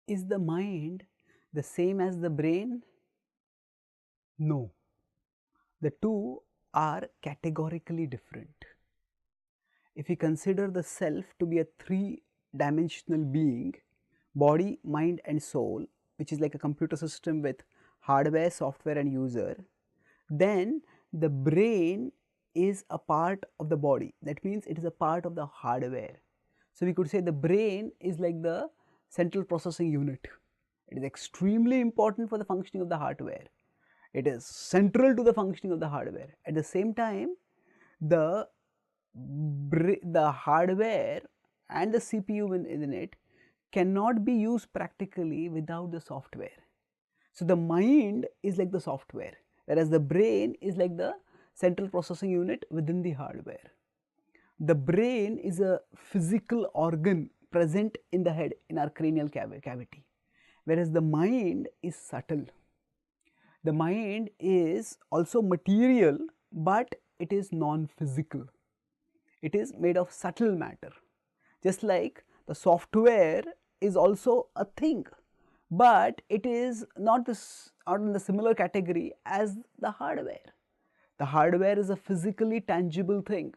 Is the mind the same as the brain? No. The two are categorically different. If we consider the self to be a three-dimensional being, body, mind and soul, which is like a computer system with hardware, software and user, then the brain is a part of the body. That means it is a part of the hardware. So, we could say the brain is like the central processing unit. It is extremely important for the functioning of the hardware. It is central to the functioning of the hardware. At the same time, the hardware and the CPU in it cannot be used practically without the software. So, the mind is like the software, whereas the brain is like the central processing unit within the hardware. The brain is a physical organ present in the head, in our cranial cavity, whereas the mind is subtle. The mind is also material, but it is non-physical. It is made of subtle matter. Just like the software is also a thing, but it is not in the similar category as the hardware. The hardware is a physically tangible thing.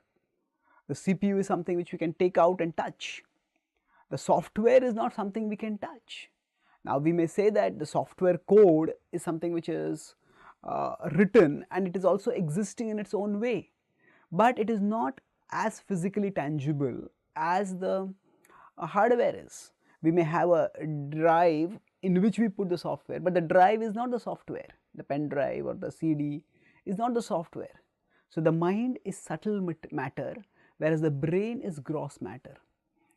The CPU is something which we can take out and touch. The software is not something we can touch. Now, we may say that the software code is something which is written and it is also existing in its own way, but it is not as physically tangible as the hardware is. We may have a drive in which we put the software, but the drive is not the software. The pen drive or the CD is not the software. So, the mind is subtle matter, whereas the brain is gross matter.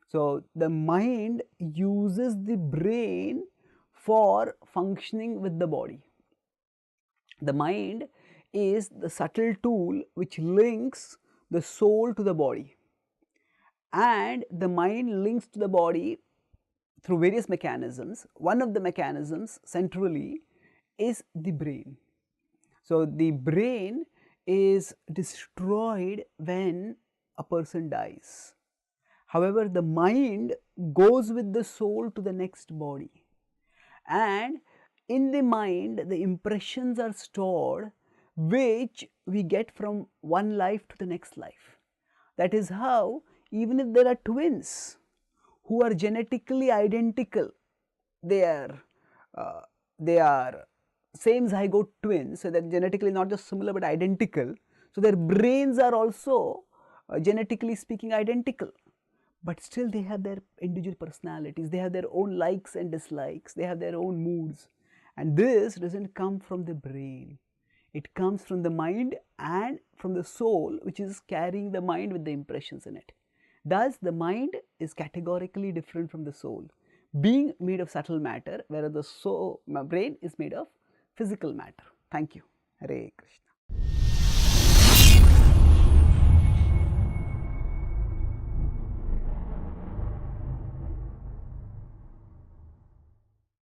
So, the mind uses the brain for functioning with the body. The mind is the subtle tool which links the soul to the body, and the mind links to the body through various mechanisms. One of the mechanisms centrally is the brain. So, the brain is destroyed when a person dies. However, the mind goes with the soul to the next body, and in the mind the impressions are stored which we get from one life to the next life. That is how even if there are twins who are genetically identical, they are same zygote twins, so they are genetically not just similar but identical. So, their brains are also genetically speaking identical, but still they have their individual personalities, they have their own likes and dislikes, they have their own moods, and this does not come from the brain. It comes from the mind and from the soul, which is carrying the mind with the impressions in it. Thus, the mind is categorically different from the soul, being made of subtle matter, whereas the brain is made of physical matter. Thank you. Hare Krishna.